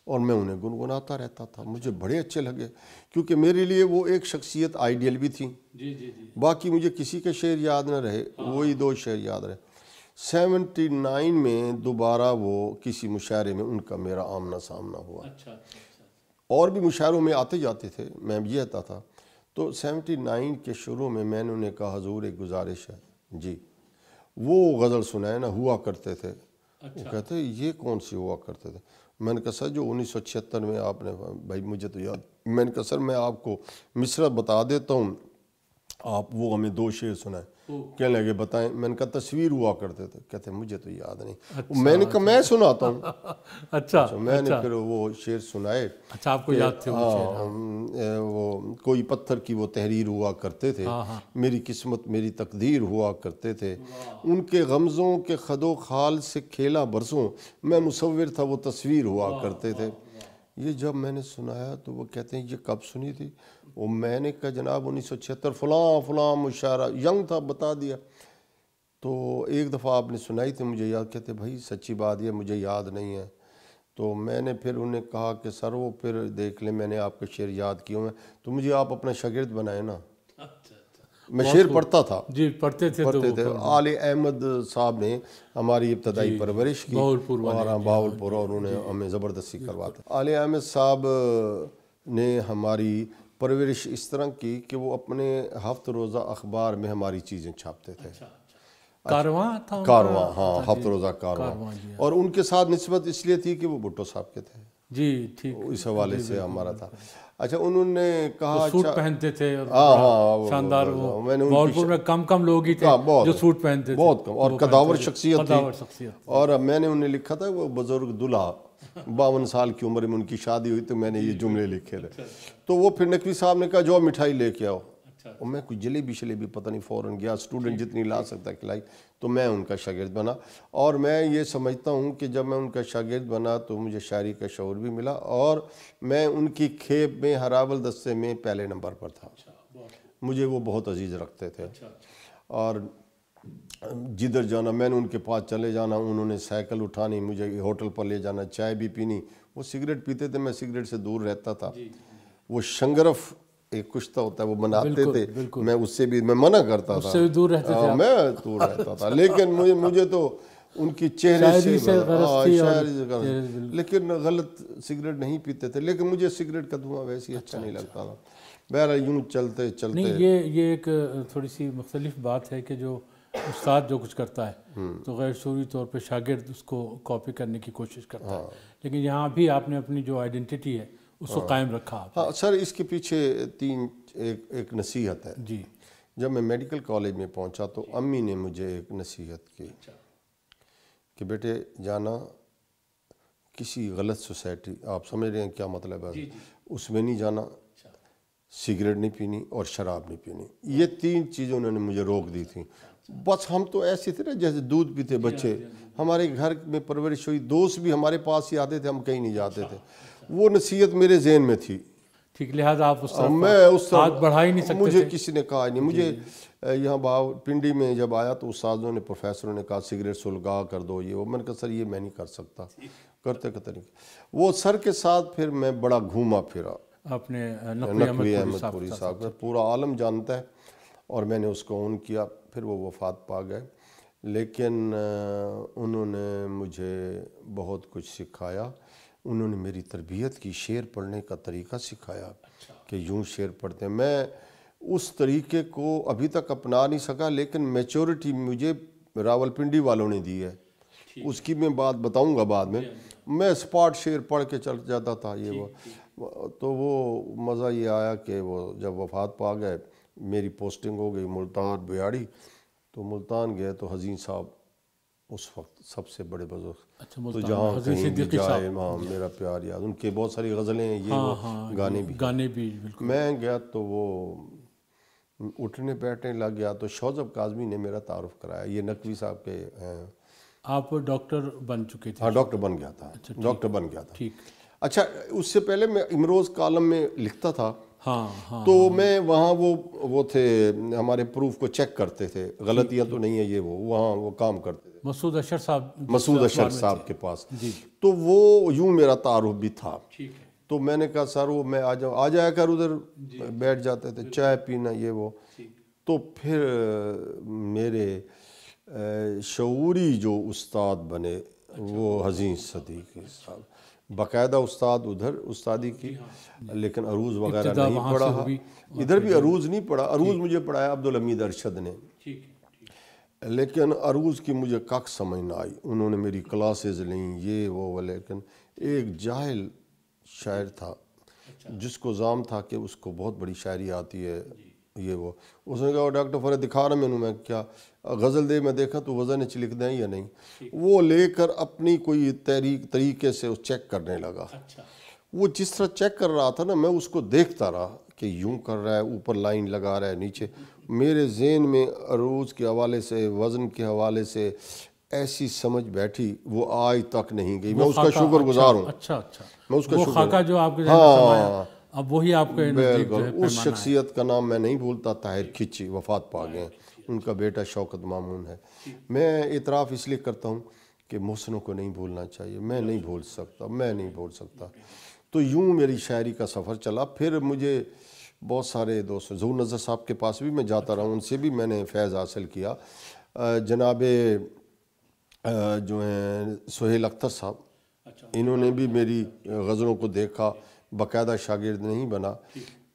اور میں انہیں گنگناتا رہتا تھا. مجھے بڑے اچھے لگے کیونکہ میرے لیے وہ ایک شخصیت آئیڈیل بھی تھی. باقی مجھے کسی کے شعر یاد نہ رہے، وہی 2 شعر یاد رہے. 79 میں دوبارہ وہ کسی مشاعرے میں ان کا میرا آمنا سامنا ہوا. اور بھی مشاعروں میں آتے جاتے تھے، میں یہ کہتا تھا. تو 79 کے شروع میں نے انہیں کہا حضور ایک گزارش ہے. جی. وہ غزل سنائے نہ ہوا کرتے تھے. وہ کہتے یہ کون سی ہوا کرتے تھے؟ میں نے کہا سر جو 1976 میں آپ نے، بھائی مجھے تو یاد. میں نے کہا سر میں آپ کو مصرع بتا دیتا ہوں، آپ وہ ہمیں 2 شعر سنائیں. کہنے لگے بتائیں. میں نے کہا تصویر ہوا کرتے تھے. کہتے مجھے تو یاد نہیں. میں نے کہا میں سناتا ہوں. اچھا، میں نے پھر وہ شعر سنائے. اچھا، آپ کو یاد تھے وہ شعر؟ وہ کوئی پتھر کی وہ تحریر ہوا کرتے تھے، میری قسمت میری تقدیر ہوا کرتے تھے، ان کے غمزوں کے خد و خال سے کھیلا برسوں، میں مصور تھا وہ تصویر ہوا کرتے تھے. یہ جب میں نے سنایا تو وہ کہتے ہیں یہ کب سنی تھی؟ وہ میں نے کہا جناب 1976 فلاں فلاں مشاعرہ، ینگ تھا، بتا دیا. تو ایک دفعہ آپ نے سنائی تھی مجھے یاد. کہتے بھائی سچی بات یہ مجھے یاد نہیں ہے. تو میں نے پھر انہیں کہا کہ سر وہ پھر دیکھ لیں، میں نے آپ کے شعر یاد کیے ہوئے ہیں تو مجھے آپ اپنا شاگرد بنائیں نا. میں شعر پڑھتا تھا. جی پڑھتے تھے. آل احمد صاحب نے ہماری ابتدائی پرورش کی اور بہاولپور، اور انہوں نے ہمیں زبردستی کرواتا. آل احمد صاحب نے ہماری پرورش اس طرح کی کہ وہ اپنے ہفت روزہ اخبار میں ہماری چیزیں چھاپتے تھے. کارواں تھا، کارواں، ہاں، ہفت روزہ کارواں. اور ان کے ساتھ نسبت اس لیے تھی کہ وہ بھٹو صاحب کے تھے. جی ٹھیک، اس حوالے سے ہمارا تھا. اچھا انہوں نے کہا سوٹ پہنتے تھے، شاندار. بہاولپور میں کم لوگ ہی تھے جو سوٹ پہنتے تھے، بہت کم، اور قداور شخصیت تھی. اور میں نے انہیں لکھا تھا وہ بزرگ دلہا، 52 سال کی عمر میں ان کی شادی ہوئی تو میں نے یہ جملے لکھے تھے. تو وہ پھر نقوی صاحب نے کہا جو مٹھائی لے کے آؤ. اور میں کوئی جلیبی پتہ نہیں فوراً گیا، اسٹوڈنٹ جتنی لا سکتا کھلائی. تو میں ان کا شاگرد بنا. اور میں یہ سمجھتا ہوں کہ جب میں ان کا شاگرد بنا تو مجھے شاعری کا شعور بھی ملا، اور میں ان کی کھیپ میں ہراول دستے میں پہلے نمبر پر تھا. مجھے وہ بہت عزیز رکھتے تھے. اور جدھر جانا میں نے ان کے پاس چلے جانا، انہوں نے سائیکل اٹھانی، مجھے ہوٹل پر لے جانا، چائے بھی پینی. وہ سگریٹ پیتے تھے، میں سگریٹ سے دور رہتا تھا. وہ شنگرف ایک کشتہ ہوتا ہے وہ بناتے تھے، میں اس سے بھی میں منع کرتا تھا، میں دور رہتا تھا. لیکن مجھے تو ان کی چہرے سے لیکن غلط سگریٹ نہیں پیتے تھے، لیکن مجھے سگریٹ کا دھواں ویسے اچھا نہیں لگتا تھا. بہرحال یوں چلتے چلتے نہیں، یہ ایک تھوڑی سی مختلف بات ہے کہ جو استاد جو کچھ کرتا ہے تو غیر شعوری طور پہ شاگرد اس کو کاپی کرنے کی کوشش کرتا ہے، لیکن یہاں بھی آپ نے اپنی جو آئیڈینٹی ہے اس کو قائم رکھا. ہاں سر، اس کے پیچھے ایک نصیحت ہے. جی. جب میں میڈیکل کالج میں پہنچا تو امی نے مجھے ایک نصیحت کی کہ بیٹے جانا کسی غلط سوسائٹی، آپ سمجھ رہے ہیں کیا مطلب ہے، اس میں نہیں جانا، سگریٹ نہیں پینی اور شراب نہیں پینی. یہ 3 چیزیں انہوں نے مجھے روک دی تھیں. بس ہم تو ایسے تھے نا جیسے دودھ پیتے بچے. ہمارے گھر میں پرورش ہوئی، دوست بھی ہمارے پاس ہی آتے تھے، ہم کہیں نہیں جاتے تھے. وہ نصیحت میرے ذہن میں تھی. ٹھیک، لہٰذا آپ میں اس ہاتھ بڑھا ہی نہیں سکتے. مجھے کسی نے کہا نہیں. مجھے یہاں پنڈی میں جب آیا تو استادوں نے، پروفیسروں نے کہا سگریٹ سلگا کر دو یہ وہ. میں نے کہا سر یہ میں نہیں کر سکتا، کرتے نہیں. وہ سر کے ساتھ پھر میں بڑا گھوما پھرا. اپنے نقوی احمد پوری صاحب کا پورا عالم جانتا ہے، اور میں نے اس کو اون کیا. پھر وہ وفات پا گئے، لیکن انہوں نے مجھے بہت کچھ سکھایا. انہوں نے میری تربیت کی، شعر پڑھنے کا طریقہ سکھایا کہ یوں شعر پڑھتے ہیں. میں اس طریقے کو ابھی تک اپنا نہیں سکا، لیکن میچورٹی مجھے راولپنڈی والوں نے دی ہے. اس کی میں بات بتاؤں گا بعد میں. میں اسپاٹ شعر پڑھ کے چل جاتا تھا یہ وہ. تو وہ مزہ یہ آیا کہ وہ جب وفات پا گئے، میری پوسٹنگ ہو گئی ملتان بیاڑی. تو ملتان گئے تو حزین صاحب اس وقت سب سے بڑے بزرگ، تو جہاں کہیں بھی جائے وہاں میرا پیار یاد. ان کے بہت ساری غزلیں ہیں، یہ وہ گانے بھی. میں گیا تو وہ اٹھنے بیٹھنے لگ گیا، تو شوذب کاظمی نے میرا تعارف کرایا. یہ نقوی صاحب کے ہیں. آپ ڈاکٹر بن چکے تھے؟ ہاں ڈاکٹر بن گیا تھا. ڈاکٹر بن گیا تھا. ٹھیک. اچھا، اس سے پہلے میں امروز کالم میں لکھتا تھا. ہاں. تو میں وہاں وہ تھے ہمارے پروف کو چیک کرتے تھے، غلطیاں تو نہیں ہیں یہ وہ، وہاں وہ کام کرتے تھے مسعود اشر صاحب کے پاس. تو وہ یوں میرا تعارف بھی تھا. تو میں نے کہا سر وہ میں آ جایا کر ادھر. بیٹھ جاتے تھے، چائے پینا یہ وہ. تو پھر میرے شعوری جو استاد بنے وہ حزین صدیقی صاحب، باقاعدہ استاد ادھر استادی کی، لیکن عروض وغیرہ نہیں پڑھا. ادھر بھی عروض نہیں پڑھا. عروض مجھے پڑھایا عبدالحمید ارشد نے، لیکن عروض کی مجھے کک سمجھ نہ آئی. انہوں نے میری کلاسز لیں یہ وہ، لیکن ایک جاہل شاعر تھا جس کو زام تھا کہ اس کو بہت بڑی شاعری آتی ہے یہ وہ. اس نے کہا ڈاکٹر فرید دکھا رہا میں کیا غزل دے. میں دیکھا تو وزن اچ لکھ دیں یا نہیں. وہ لے کر اپنی کوئی طریقے سے چیک کرنے لگا. وہ جس طرح چیک کر رہا تھا نا، میں اس کو دیکھتا رہا کہ یوں کر رہا ہے، اوپر لائن لگا رہا ہے نیچے. میرے ذہن میں عروض کے حوالے سے، وزن کے حوالے سے ایسی سمجھ بیٹھی وہ آج تک نہیں گئی. میں اس کا شکر گزار ہوں. میں اس کا خاکہ جو آپ کے ذہن میں سمایا اب وہی آپ کے نزدیک جو ہے اس شخصیت کا نام میں نہیں بھولتا. طاہر کھچی وفات پا گئے، ان کا بیٹا شوکت مامون ہے. میں اعتراف اس لیے کرتا ہوں کہ محسنوں کو نہیں بھولنا چاہیے. میں نہیں بھول سکتا. تو یوں میری شاعری کا سفر چلا. پھر مجھے بہت سارے دوست، ظہور نظر صاحب کے پاس بھی میں جاتا رہا ہوں، ان سے بھی میں نے فیض حاصل کیا. جناب جو ہیں سہیل اختر صاحب، انہوں نے بھی میری غزلوں کو دیکھا، باقاعدہ شاگرد نہیں بنا.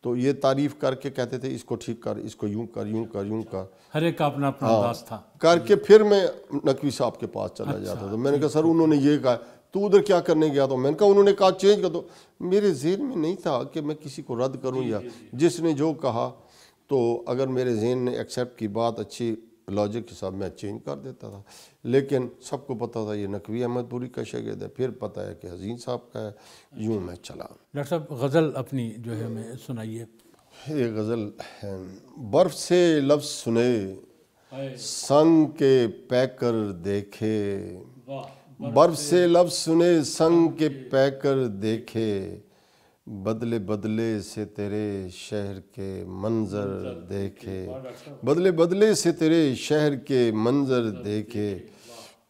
تو یہ تعریف کر کے کہتے تھے اس کو ٹھیک کر، اس کو یوں کر، یوں کر، یوں کر. ہر ایک کا اپنا انداز تھا. کر کے پھر میں نقوی صاحب کے پاس چلا جاتا تھا. میں نے کہا سر انہوں نے یہ کہا، تو ادھر کیا کرنے گیا؟ تو میں نے کہا انہوں نے کہا چینج کر دو. میرے ذہن میں نہیں تھا کہ میں کسی کو رد کروں، یا جس نے جو کہا تو اگر میرے ذہن نے ایکسیپٹ کی بات اچھی لاجک کے ساتھ میں چینج کر دیتا تھا. لیکن سب کو پتہ تھا یہ نقوی احمد پوری کا شاگرد ہے. پھر پتہ ہے کہ حزین صاحب کا ہے. یوں میں چلا. ڈاکٹر صاحب غزل اپنی جو ہے ہمیں سنائیے. یہ غزل ہے. برف سے لفظ سنے سنگ کے پے کر دیکھے، برف سے لفظ سنے سنگ کے پے کر دیکھے، بدلے بدلے سے تیرے شہر کے منظر دیکھے، بدلے بدلے سے تیرے شہر کے منظر دیکھے.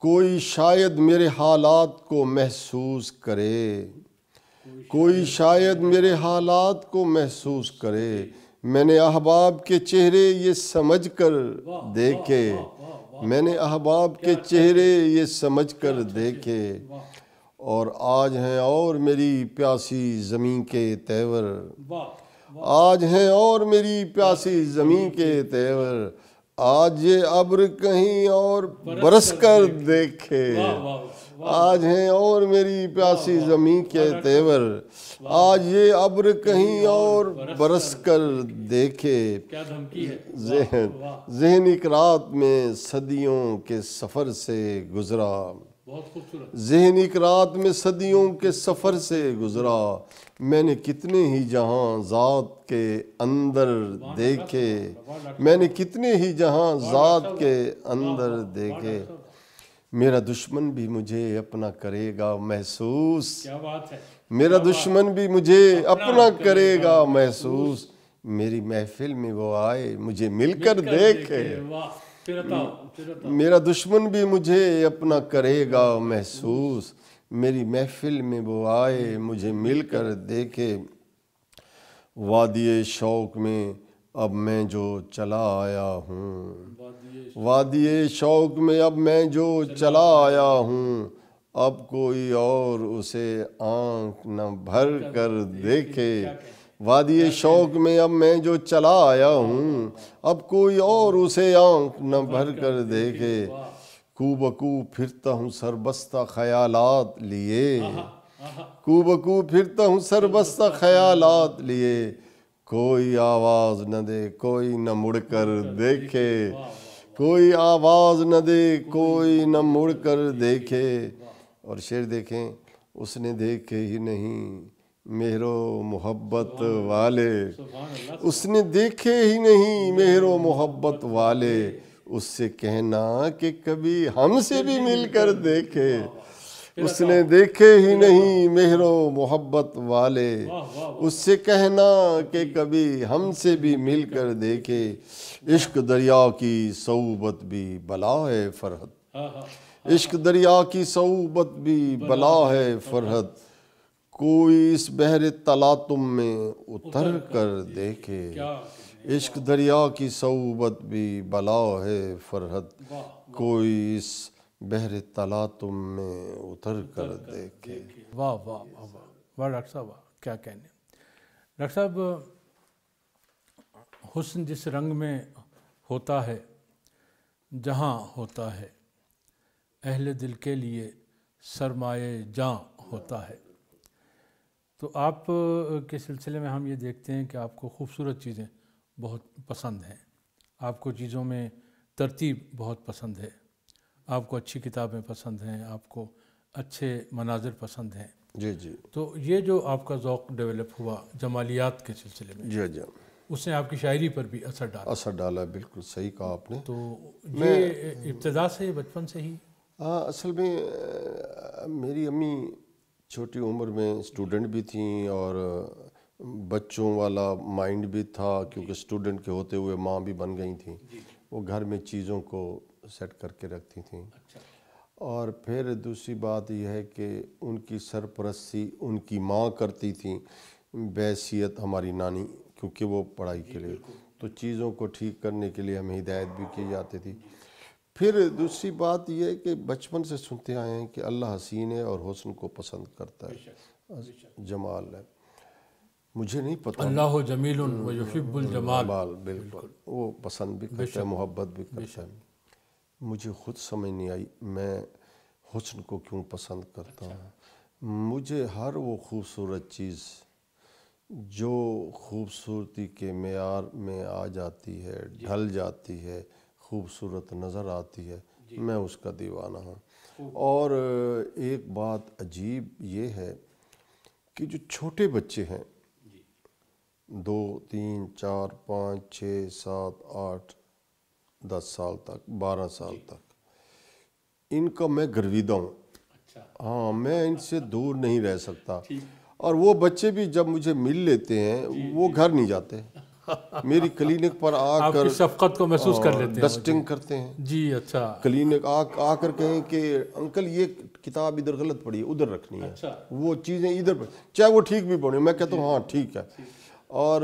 کوئی شاید میرے حالات کو محسوس کرے، کوئی شاید میرے حالات کو محسوس کرے. میں نے احباب کے چہرے یہ سمجھ کر دیکھے، میں نے احباب کے چہرے یہ سمجھ کر دیکھے. اور آج ہیں اور میری پیاسی زمین کے تیور، آج ہیں اور میری پیاسی زمین کے تیور. آج یہ ابر کہیں اور برس کر دیکھے، آج ہیں اور میری پیاسی زمین کے تیور. آج یہ ابر کہیں اور برس کر دیکھے. ذہن ایک رات میں صدیوں کے سفر سے گزرا، ذہن ایک رات میں صدیوں کے سفر سے گزرا. میں نے کتنے ہی جہاں ذات کے اندر دیکھے، میں نے کتنے ہی جہاں ذات کے اندر دیکھے. میرا دشمن بھی مجھے اپنا کرے گا محسوس، میرا دشمن بھی مجھے اپنا کرے گا محسوس. میری محفل میں وہ آئے مجھے مل کر دیکھے، میرا دشمن بھی مجھے اپنا کرے گا محسوس. میری محفل میں وہ آئے مجھے مل کر دیکھے. وادی شوق میں اب میں جو چلا آیا ہوں، وادی شوق میں اب میں جو چلا آیا ہوں، اب کوئی اور اسے آنکھ نہ بھر کر دیکھے۔ وادی شوق میں اب میں جو چلا آیا ہوں، اب کوئی اور اسے آنکھ نہ بھر کر دیکھے۔ کو بکو پھرتا ہوں سربستہ خیالات لیے، کو بکو پھرتا ہوں سربستہ خیالات لیے، کوئی آواز نہ دے کوئی نہ مڑ کر دیکھے، کوئی آواز نہ دے کوئی نہ مڑ کر دیکھے۔ اور شعر دیکھیں، اس نے دیکھے ہی نہیں مہر و محبت والے، اس نے دیکھے ہی نہیں مہر و محبت والے، اس سے کہنا کہ کبھی ہم سے بھی مل کر دیکھے۔ اس نے دیکھے ہی نہیں مہر و محبت والے، اس سے کہنا کہ کبھی ہم سے بھی مل کر دیکھے۔ عشق دریا کی صعوبت بھی بلا ہے فرحت، عشق دریا کی صعوبت بھی بلا ہے فرحت، کوئی اس بحر تلاطم میں اتر کر دیکھے۔ عشق دریا کی صعوبت بھی بلا ہے فرحت، کوئی اس بحر تلاطم میں اتر کر دیکھے۔ واہ واہ واہ واہ واہ ڈاکٹر صاحب، کیا کہنے۔ ڈاکٹر صاحب، حسن جس رنگ میں ہوتا ہے جہاں ہوتا ہے، اہل دل کے لیے سرمایہ جاں ہوتا ہے۔ تو آپ کے سلسلے میں ہم یہ دیکھتے ہیں کہ آپ کو خوبصورت چیزیں بہت پسند ہیں، آپ کو چیزوں میں ترتیب بہت پسند ہے، آپ کو اچھی کتابیں پسند ہیں، آپ کو اچھے مناظر پسند ہیں۔ جی جی، تو یہ جو آپ کا ذوق ڈیولپ ہوا جمالیات کے سلسلے میں، جی جی، اس نے آپ کی شاعری پر بھی اثر ڈالا۔ اثر ڈالا، بالکل صحیح کہا آپ نے۔ تو یہ ابتدا سے بچپن سے ہی؟ ہاں، اصل میں میری امی چھوٹی عمر میں اسٹوڈنٹ بھی تھیں اور بچوں والا مائنڈ بھی تھا، کیونکہ اسٹوڈنٹ کے ہوتے ہوئے ماں بھی بن گئی تھیں۔ وہ گھر میں چیزوں کو سیٹ کر کے رکھتی تھیں۔ اور پھر دوسری بات یہ ہے کہ ان کی سرپرستی ان کی ماں کرتی تھیں بحیثیت ہماری نانی، کیونکہ وہ پڑھائی کے لیے، تو چیزوں کو ٹھیک کرنے کے لیے ہمیں ہدایت بھی کی جاتی تھی۔ پھر دوسری بات یہ ہے کہ بچپن سے سنتے آئے ہیں کہ اللہ حسین ہے اور حسن کو پسند کرتا ہے، جمال ہے۔ مجھے نہیں پتا، اللہ جمیل و یحب الجمال، بالکل وہ پسند بھی کرتا ہے، محبت بھی کرتا ہے۔ مجھے خود سمجھ نہیں آئی میں حسن کو کیوں پسند کرتا ہوں۔ مجھے ہر وہ خوبصورت چیز جو خوبصورتی کے معیار میں آ جاتی ہے، ڈھل جاتی ہے، خوبصورت نظر آتی ہے، میں اس کا دیوانہ ہوں۔ اور ایک بات عجیب یہ ہے کہ جو چھوٹے بچے ہیں، 2 3 4 5 6 7 8 10 سال تک، 12 سال تک، ان کا میں گرویدہ ہوں۔ ہاں، میں ان سے دور نہیں رہ سکتا۔ اور وہ بچے بھی جب مجھے مل لیتے ہیں وہ گھر نہیں جاتے، میری کلینک پر آ کر شفقت کو محسوس کر لیتے ہیں، ڈسٹنگ کرتے ہیں۔ جی اچھا، کلینک آ کر کہیں کہ انکل یہ کتاب ادھر غلط پڑھی ہے، ادھر رکھنی ہے، وہ چیزیں ادھر پڑھ، چاہے وہ ٹھیک بھی پڑھی، میں کہتا ہوں ہاں ٹھیک ہے۔ اور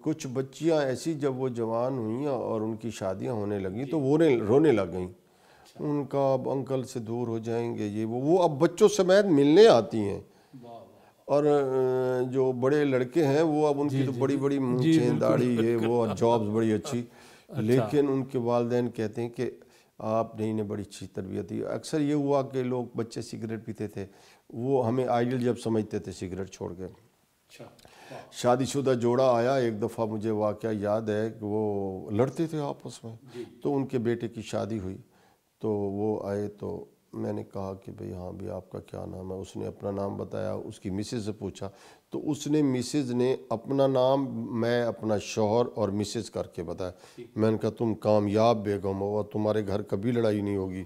کچھ بچیاں ایسی جب وہ جوان ہوئیں اور ان کی شادیاں ہونے لگیں تو وہ رونے لگ گئیں، ان کا اب انکل سے دور ہو جائیں گے، یہ وہ اب بچوں سمیت ملنے آتی ہیں۔ اور جو بڑے لڑکے ہیں وہ اب ان کی تو بڑی بڑی مونچھیں، داڑھی، یہ وہ، جابز بڑی اچھی، لیکن ان کے والدین کہتے ہیں کہ آپ نے بڑی اچھی تربیت دی۔ اکثر یہ ہوا کہ لوگ بچے سگریٹ پیتے تھے، وہ ہمیں آئیڈل جب سمجھتے تھے سگریٹ چھوڑ کے۔ شادی شدہ جوڑا آیا ایک دفعہ، مجھے واقعہ یاد ہے کہ وہ لڑتے تھے آپس میں، تو ان کے بیٹے کی شادی ہوئی تو وہ آئے، تو میں نے کہا کہ بھئی ہاں بھی آپ کا کیا نام ہے؟ اس نے اپنا نام بتایا، اس کی مسز سے پوچھا تو اس نے مسز نے اپنا نام، میں اپنا شوہر اور مسز کر کے بتایا۔ میں نے کہا تم کامیاب بیگم ہو اور تمہارے گھر کبھی لڑائی نہیں ہوگی۔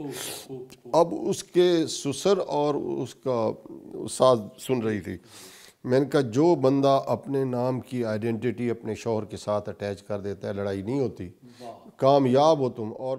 اب اس کے سسر اور اس کا ساس سن رہی تھی۔ میں نے کہا جو بندہ اپنے نام کی آئیڈینٹی اپنے شوہر کے ساتھ اٹیچ کر دیتا ہے، لڑائی نہیں ہوتی، کامیاب ہو تم۔ اور